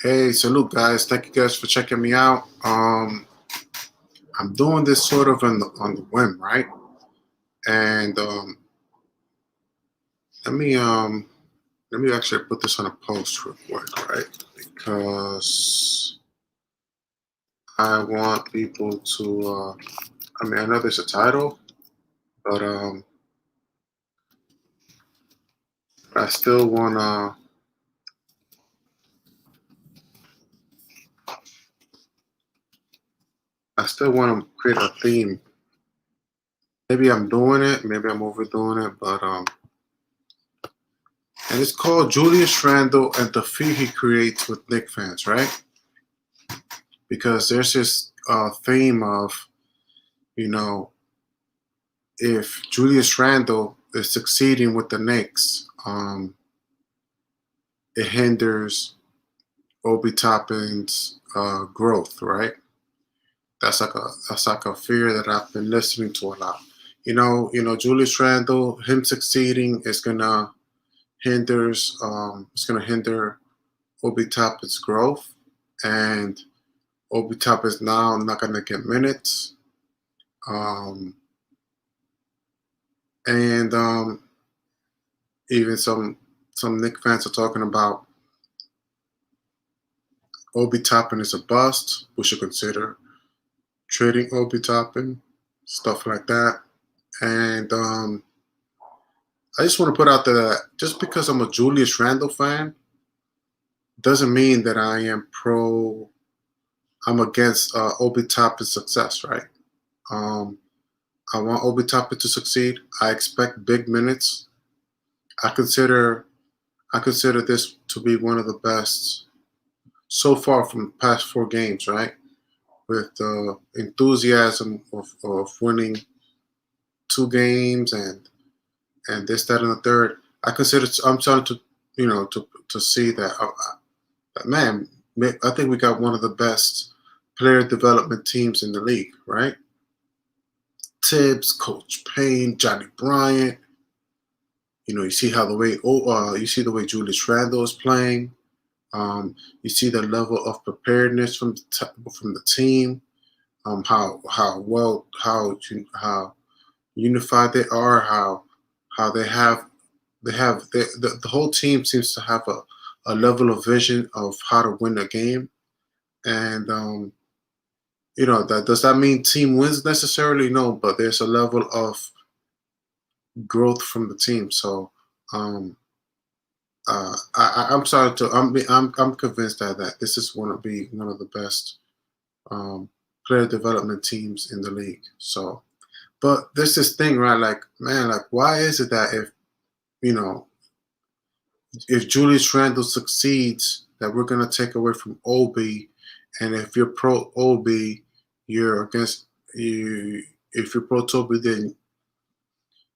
Hey, salute, guys. Thank you guys for checking me out. I'm doing this sort of on the whim, right? And let me um let me actually put this on a post real quick, right? Because I want people to. I know there's a title, but I still wanna. I still want to create a theme. Maybe I'm doing it. Maybe I'm overdoing it, but and it's called Julius Randle and the fear he creates with Knicks fans, right? Because there's this theme of, you know, if Julius Randle is succeeding with the Knicks, it hinders Obi Toppin's growth, right? That's like a fear that I've been listening to a lot. Julius Randle, him succeeding is gonna hinder Obi Toppin's growth, and Obi Toppin is now not gonna get minutes. Um, and Even some Knicks fans are talking about Obi Toppin is a bust. We should consider trading Obi Toppin, stuff like that. And I just want to put out there that just because I'm a Julius Randle fan doesn't mean that I'm against Obi Toppin's success, right? Um, I want Obi Toppin to succeed. I expect big minutes. I consider I consider this to be one of the best so far from the past 4 games, right? With the enthusiasm of winning 2 games and this, that, and the third. I'm starting to to see that man. I think we got one of the best player development teams in the league, right? Tibbs, Coach Payne, Johnny Bryant. You see how the way you see the way Julius Randle is playing. You see the level of preparedness from the team. How unified they are. How the whole team seems to have a level of vision of how to win a game. And that does that mean team wins necessarily? No, but there's a level of growth from the team. So um, I'm sorry to I'm convinced that this is going to be one of the best um, player development teams in the league. So, but there's this thing, right? Like, man, like, why is it that you know if Julius Randle succeeds, that we're going to take away from Obi, and if you're pro Obi, you're against you. If you're pro Toby, then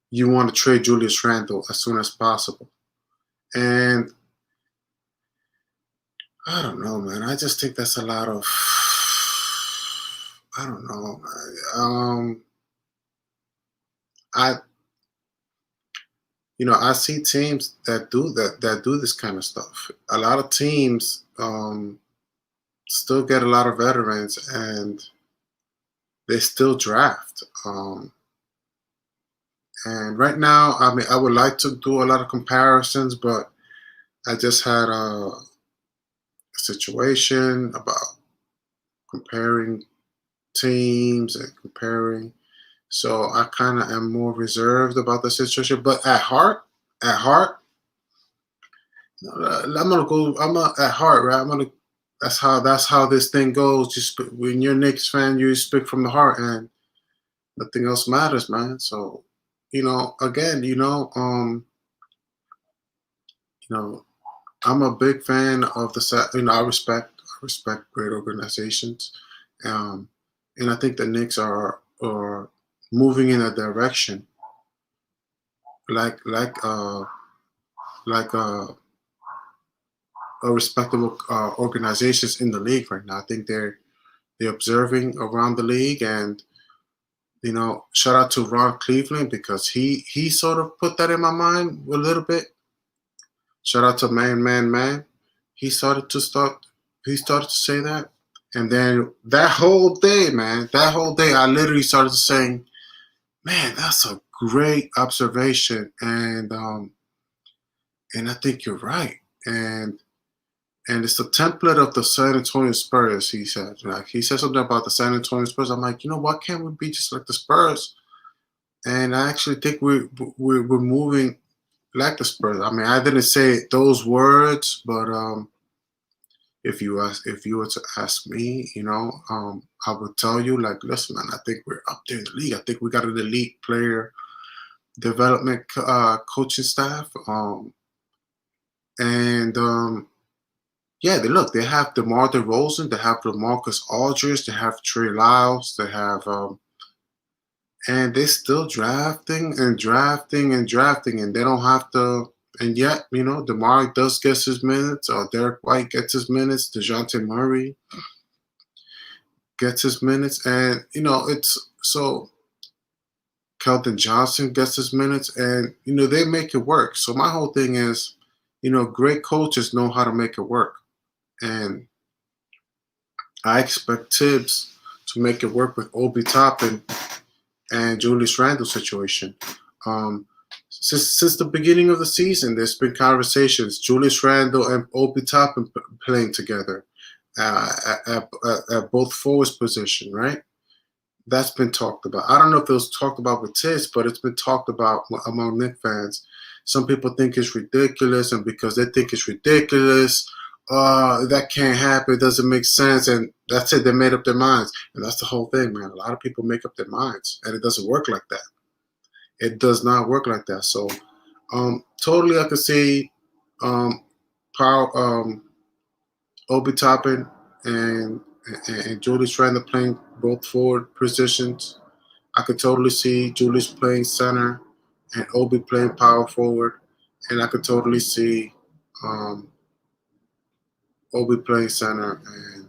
you want to trade Julius Randle as soon as possible. And I don't know, man. I just think that's a lot of. I don't know. I I see teams that do this kind of stuff. A lot of teams still get a lot of veterans, and they still draft. And right now, I mean, I would like to do a lot of comparisons, but I just had a situation about comparing teams and comparing. So I kind of am more reserved about the situation. But at heart, I'm gonna go. At heart, right? I'm gonna. That's how this thing goes. When you're a Knicks fan, you speak from the heart, and nothing else matters, man. So, again, you know, I'm a big fan of the set. I respect great organizations, um, and I think the Knicks are moving in a direction like like uh like a respectable organizations in the league right now. I think they're observing around the league, and shout out to Ron Cleveland because he sort of put that in my mind a little bit. Shout out to man. He started to start. He started to say that, and then that whole day, man, that whole day, I literally started saying, "Man, that's a great observation," and I think you're right, and it's the template of the San Antonio Spurs. He said, like he said something about the San Antonio Spurs. I'm like, why can't we be just like the Spurs? And I actually think we're moving like the Spurs. I mean, I didn't say those words, but if you were to ask me, I would tell you like, listen, man, I think we're up there in the league. I think we got an elite player development coaching staff, and yeah, they have DeMar DeRozan, they have LaMarcus Aldridge, they have Trey Lyles, they have and they still drafting and drafting and drafting, and they don't have to. And yet, DeMar does get his minutes, or Derek White gets his minutes, DeJounte Murray gets his minutes, and it's so Keldon Johnson gets his minutes, and they make it work. So my whole thing is, great coaches know how to make it work, and I expect Tibbs to make it work with Obi Toppin and Julius Randle situation. Um, since the beginning of the season, there's been conversations. Julius Randle and Obi Toppin playing together at both forwards position, right? That's been talked about. I don't know if it was talked about with Tibbs, but it's been talked about among Knicks fans. Some people think it's ridiculous, and because they think it's ridiculous, that can't happen. It doesn't make sense, and that's it. They made up their minds, and that's the whole thing, man. A lot of people make up their minds, and it doesn't work like that. It does not work like that. So, totally, I could see Power, Obi Toppin and Julius Randle playing both forward positions. I could totally see Julius playing center and Obi playing power forward, and I could totally see um, Obi playing center and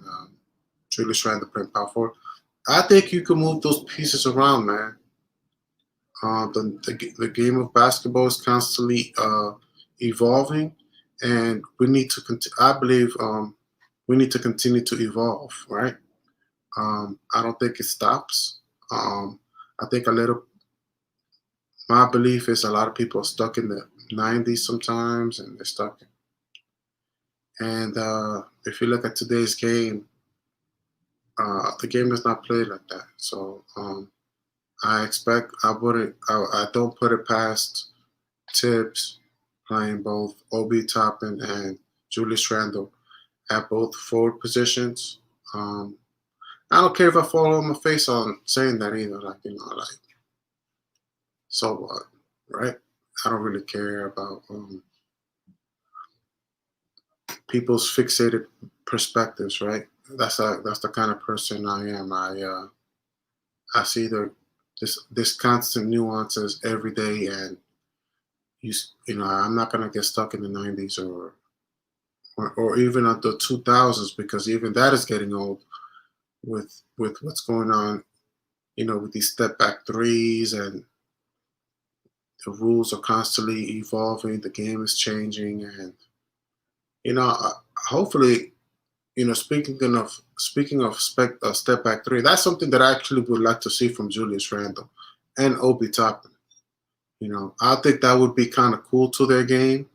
Julius Randle playing power forward. I think you can move those pieces around, man. The game of basketball is constantly evolving, and we need to. I believe we need to continue to evolve, right? I don't think it stops. I think a little. My belief is a lot of people are stuck in the '90s sometimes, and they're stuck. And if you look at today's game, the game is not played like that. So I don't put it past Tibbs playing both Obi Toppin and Julius Randle at both forward positions. I don't care if I fall on my face on saying that either. Like so what, right? I don't really care about people's fixated perspectives, right? That's the kind of person I am. I see this constant nuances every day, and I'm not gonna get stuck in the '90s or even at the 2000s, because even that is getting old with what's going on, with these step back threes, and the rules are constantly evolving. The game is changing, and hopefully, speaking of step back three, that's something that I actually would like to see from Julius Randle and Obi Toppin. I think that would be kind of cool to their game.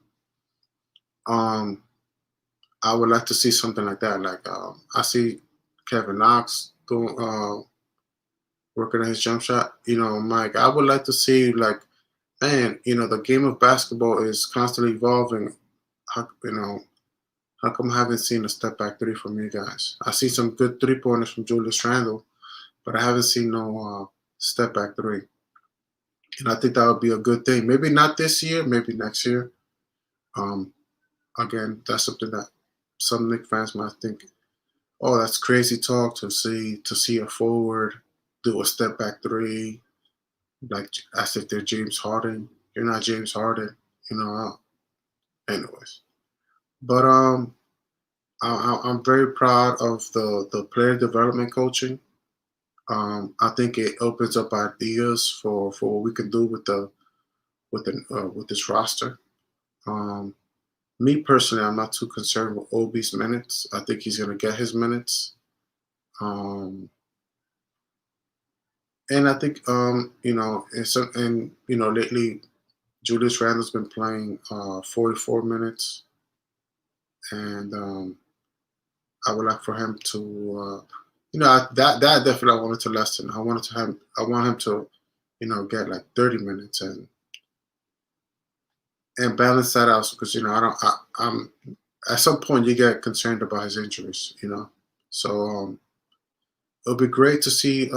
Um, I would like to see something like that. Like I see Kevin Knox doing working on his jump shot. Mike, I would like to see like, man, the game of basketball is constantly evolving. How come I haven't seen a step back three from you guys? I see some good 3-pointers from Julius Randle, but I haven't seen no step back three. And I think that would be a good thing. Maybe not this year, maybe next year. Um, Again, that's something that some Knicks fans might think, oh, that's crazy talk to see a forward do a step back three, like as if they're James Harden. You're not James Harden, you know. Anyways, but I'm very proud of the player development coaching. I think it opens up ideas for what we can do with this roster. Um, Me personally, I'm not too concerned with Obi's minutes. I think he's going to get his minutes. Um, and I think, lately Julius Randle's been playing 44 minutes, and I would like for him to, that definitely I wanted to lessen. I want him to, get like 30 minutes and balance that out because I don't, I'm at some point you get concerned about his injuries, So it'll be great to see.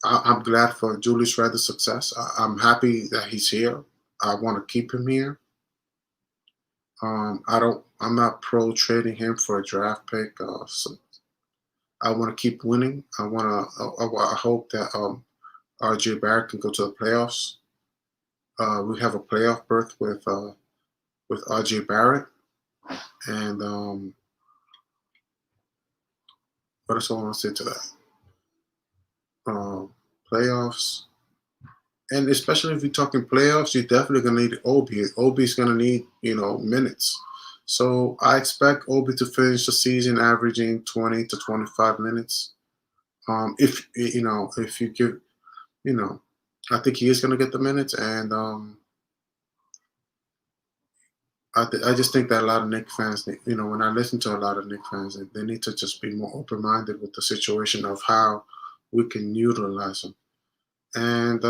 I'm glad for Julius Randle's success. I'm happy that he's here. I want to keep him here. I don't. I'm not pro trading him for a draft pick. So I want to keep winning. I want to. I hope that RJ Barrett can go to the playoffs. We have a playoff berth with RJ Barrett, and what else I want to say to that? Playoffs, and especially if you're talking playoffs, you're definitely gonna need Obi. Obi's gonna need minutes. So I expect Obi to finish the season averaging 20 to 25 minutes. If you give, you know, I think he is gonna get the minutes, and I just think that a lot of Knicks fans, when I listen to a lot of Knicks fans, they need to just be more open-minded with the situation of how we can utilize him. And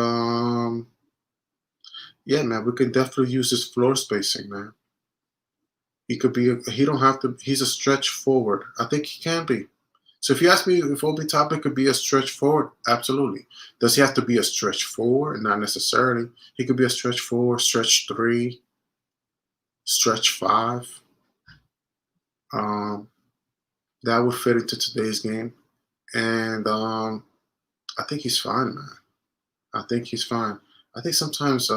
yeah, man, we can definitely use his floor spacing, man. He could be. He don't have to. He's a stretch forward. I think he can be. So if you ask me if Obi Toppin could be a stretch forward, absolutely. Does he have to be a stretch forward? Not necessarily. He could be a stretch four, stretch three, stretch five. Um, that would fit into today's game, and I think he's fine, man. I think he's fine. I think sometimes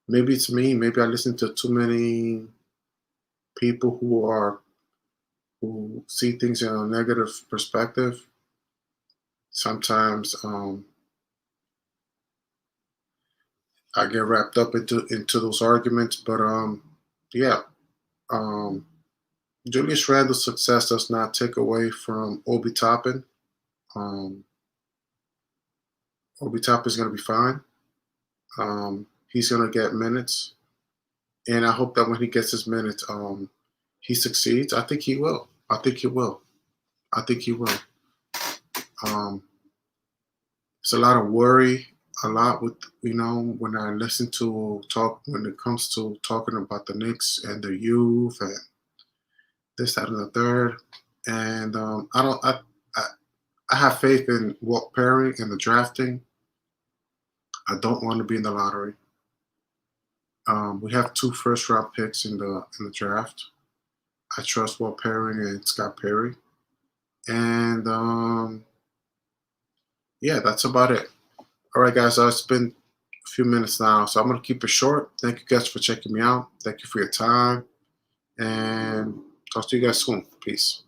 maybe it's me. Maybe I listen to too many people who see things in a negative perspective. Sometimes I get wrapped up into those arguments, but yeah, um, Julius Randle's success does not take away from Obi Toppin. Um, Obi Toppin is going to be fine. He's going to get minutes, and I hope that when he gets his minutes, he succeeds. I think he will. I think he will. I think he will. Um, it's a lot of worry, a lot with when I listen to talk when it comes to talking about the Knicks and their youth and this, that, and the third. And I don't. I I have faith in Walt Perry in the drafting. I don't want to be in the lottery. We have 2 first-round picks in the draft. I trust Walt Perry and Scott Perry, and yeah, that's about it. All right, guys, it's been a few minutes now, so I'm going to keep it short. Thank you guys for checking me out. Thank you for your time, and talk to you guys soon. Peace.